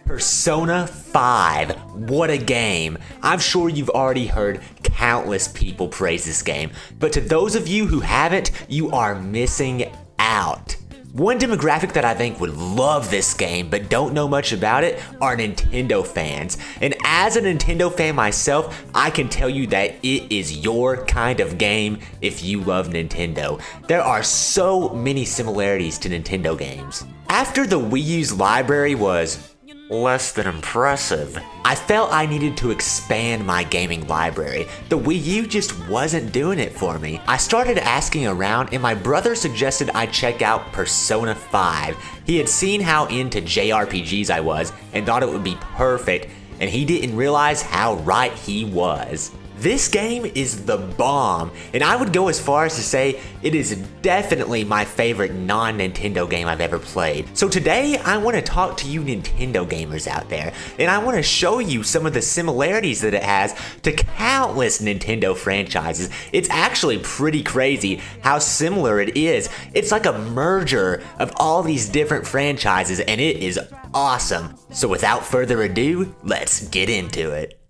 Persona 5, what a game. I'm sure you've already heard countless people praise this game, but to those of you who haven't, you are missing out. One demographic that I think would love this game but don't know much about it are Nintendo fans. And as a Nintendo fan myself, I can tell you that it is your kind of game if you love Nintendo. There are so many similarities to Nintendo games. After the Wii U's library was less than impressive, I felt I needed to expand my gaming library. The Wii U just wasn't doing it for me. I started asking around and my brother suggested I check out Persona 5. He had seen how into JRPGs I was and thought it would be perfect, and he didn't realize how right he was. This game is the bomb, and I would go as far as to say it is definitely my favorite non-Nintendo game I've ever played. So today, I want to talk to you Nintendo gamers out there, and I want to show you some of the similarities that it has to countless Nintendo franchises. It's actually pretty crazy how similar it is. It's like a merger of all these different franchises, and it is awesome. So without further ado, let's get into it.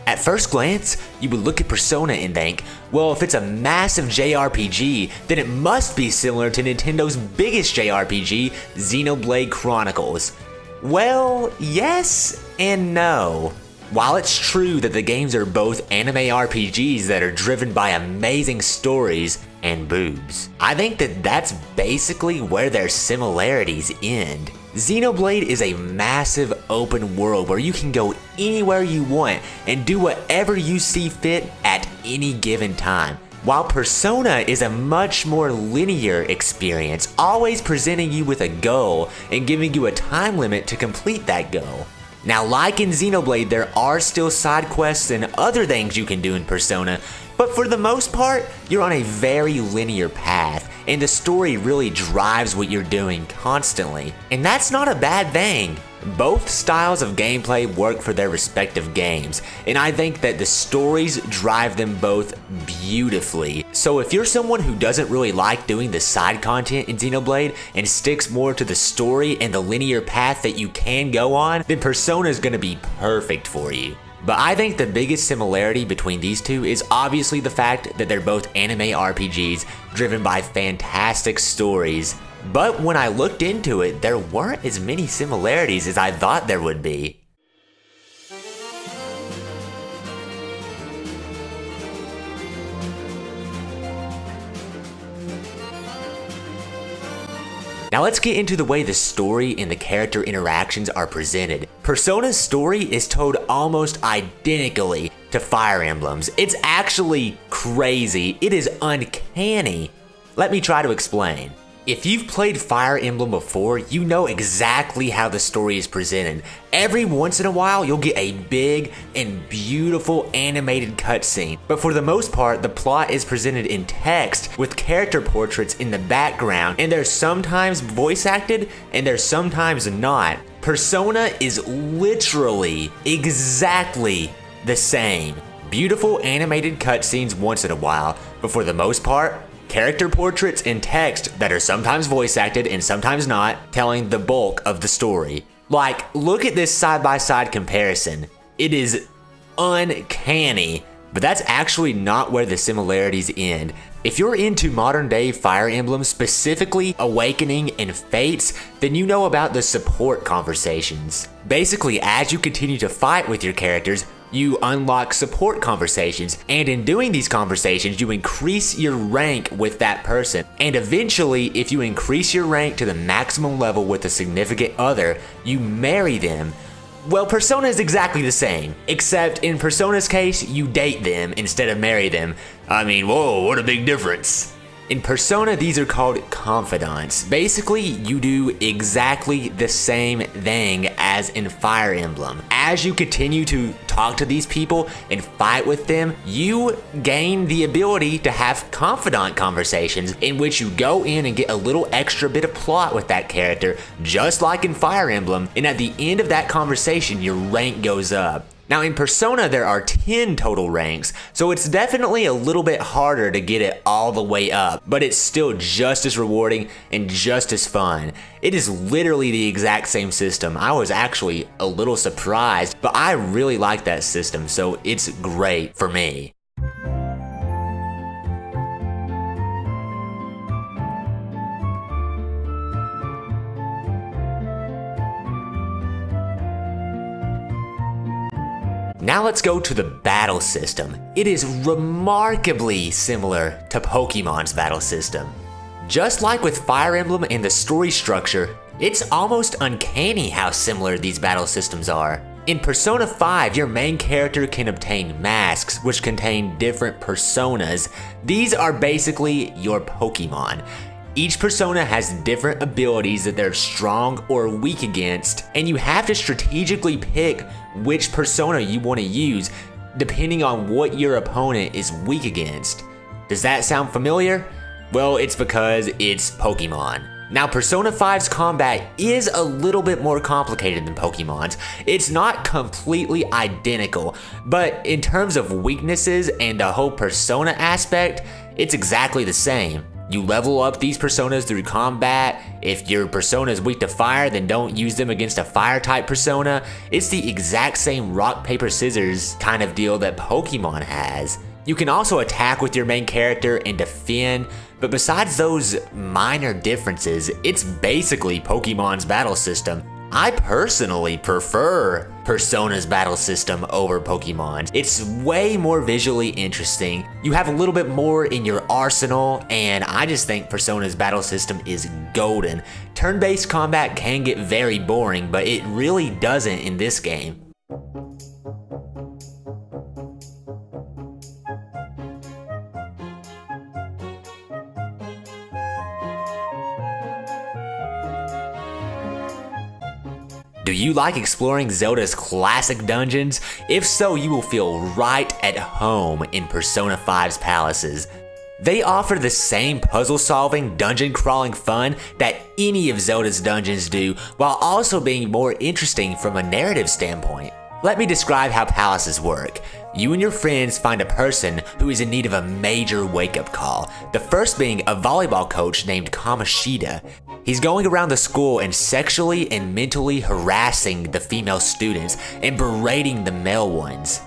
At first glance, you would look at Persona and think, well, if it's a massive JRPG, then it must be similar to Nintendo's biggest JRPG, Xenoblade Chronicles. Well, yes and no. While it's true that the games are both anime RPGs that are driven by amazing stories and boobs, I think that that's basically where their similarities end. Xenoblade is a massive open world where you can go anywhere you want and do whatever you see fit at any given time. While Persona is a much more linear experience, always presenting you with a goal and giving you a time limit to complete that goal. Now, like in Xenoblade, there are still side quests and other things you can do in Persona, but for the most part, you're on a very linear path, and the story really drives what you're doing constantly. And that's not a bad thing. Both styles of gameplay work for their respective games, and I think that the stories drive them both beautifully. So if you're someone who doesn't really like doing the side content in Xenoblade and sticks more to the story and the linear path that you can go on, then Persona is going to be perfect for you. But I think the biggest similarity between these two is obviously the fact that they're both anime RPGs driven by fantastic stories. But when I looked into it, there weren't as many similarities as I thought there would be. Now let's get into the way the story and the character interactions are presented. Persona's story is told almost identically to Fire Emblem's. It's actually crazy. It is uncanny. Let me try to explain. If you've played Fire Emblem before, you know exactly how the story is presented. Every once in a while, you'll get a big and beautiful animated cutscene. But for the most part, the plot is presented in text with character portraits in the background, and they're sometimes voice acted and they're sometimes not. Persona is literally exactly the same. Beautiful animated cutscenes once in a while, but for the most part, character portraits in text that are sometimes voice acted and sometimes not, telling the bulk of the story. Like, look at this side-by-side comparison. It is uncanny, but that's actually not where the similarities end. If you're into modern-day Fire Emblem, specifically Awakening and Fates, then you know about the support conversations. Basically, as you continue to fight with your characters, you unlock support conversations, and in doing these conversations, you increase your rank with that person. And eventually, if you increase your rank to the maximum level with a significant other, you marry them. Well, Persona is exactly the same, except in Persona's case, you date them instead of marry them. I mean, whoa, what a big difference. In Persona, these are called confidants. Basically, you do exactly the same thing as in Fire Emblem. As you continue to talk talk to these people and fight with them, you gain the ability to have confidant conversations in which you go in and get a little extra bit of plot with that character, just like in Fire Emblem, and at the end of that conversation, your rank goes up. Now in Persona, there are 10 total ranks, so it's definitely a little bit harder to get it all the way up, but it's still just as rewarding and just as fun. It is literally the exact same system. I was actually a little surprised, but I really like that system, so it's great for me. Now let's go to the battle system. It is remarkably similar to Pokemon's battle system. Just like with Fire Emblem and the story structure, it's almost uncanny how similar these battle systems are. In Persona 5, your main character can obtain masks, which contain different personas. These are basically your Pokemon. Each persona has different abilities that they're strong or weak against, and you have to strategically pick which persona you want to use depending on what your opponent is weak against. Does that sound familiar? Well, it's because it's Pokemon. Now, Persona 5's combat is a little bit more complicated than Pokemon's. It's not completely identical, but in terms of weaknesses and the whole persona aspect, it's exactly the same. You level up these personas through combat. If your persona is weak to fire, then don't use them against a fire type persona. It's the exact same rock, paper, scissors kind of deal that Pokemon has. You can also attack with your main character and defend, but besides those minor differences, it's basically Pokemon's battle system. I personally prefer Persona's battle system over Pokemon's. It's way more visually interesting. You have a little bit more in your arsenal, and I just think Persona's battle system is golden. Turn-based combat can get very boring, but it really doesn't in this game. Do you like exploring Zelda's classic dungeons? If so, you will feel right at home in Persona 5's palaces. They offer the same puzzle-solving, dungeon-crawling fun that any of Zelda's dungeons do, while also being more interesting from a narrative standpoint. Let me describe how palaces work. You and your friends find a person who is in need of a major wake-up call. The first being a volleyball coach named Kamoshida. He's going around the school and sexually and mentally harassing the female students and berating the male ones.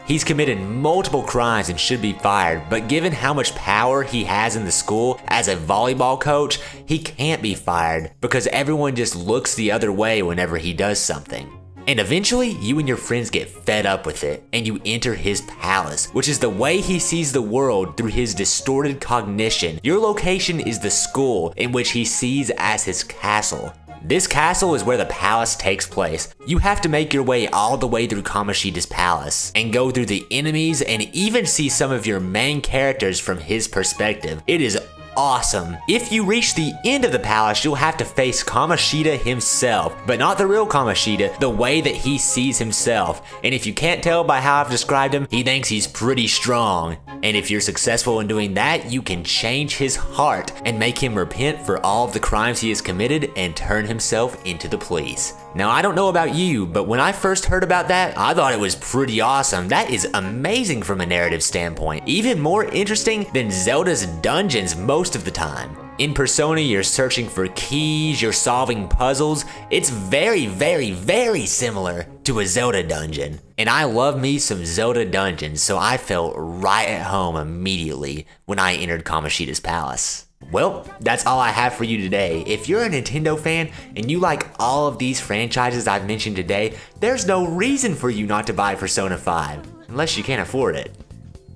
He's committed multiple crimes and should be fired, but given how much power he has in the school as a volleyball coach, he can't be fired because everyone just looks the other way whenever he does something. And eventually, you and your friends get fed up with it, and you enter his palace, which is the way he sees the world through his distorted cognition. Your location is the school, in which he sees as his castle. This castle is where the palace takes place. You have to make your way all the way through Kamoshida's palace, and go through the enemies, and even see some of your main characters from his perspective. It is awesome. If you reach the end of the palace, you'll have to face Kamoshida himself, but not the real Kamoshida, the way that he sees himself. And if you can't tell by how I've described him, he thinks he's pretty strong. And if you're successful in doing that, you can change his heart and make him repent for all of the crimes he has committed and turn himself into the police. Now, I don't know about you, but when I first heard about that, I thought it was pretty awesome. That is amazing from a narrative standpoint. Even more interesting than Zelda's dungeons most of the time. In Persona, you're searching for keys, you're solving puzzles. It's very, very, very similar to a Zelda dungeon. And I love me some Zelda dungeons, so I felt right at home immediately when I entered Kamoshida's palace. Well, that's all I have for you today. If you're a Nintendo fan and you like all of these franchises I've mentioned today, there's no reason for you not to buy Persona 5, unless you can't afford it.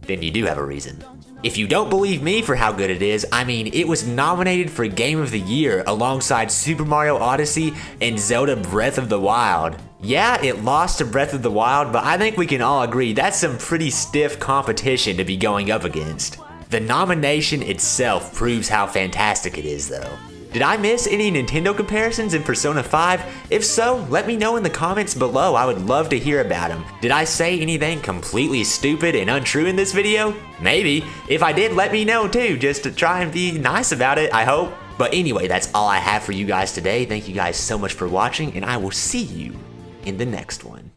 Then you do have a reason. If you don't believe me for how good it is, I mean, it was nominated for Game of the Year alongside Super Mario Odyssey and Zelda Breath of the Wild. Yeah, it lost to Breath of the Wild, but I think we can all agree that's some pretty stiff competition to be going up against. The nomination itself proves how fantastic it is, though. Did I miss any Nintendo comparisons in Persona 5? If so, let me know in the comments below. I would love to hear about them. Did I say anything completely stupid and untrue in this video? Maybe. If I did, let me know too, just to try and be nice about it, I hope. But anyway, that's all I have for you guys today. Thank you guys so much for watching, and I will see you in the next one.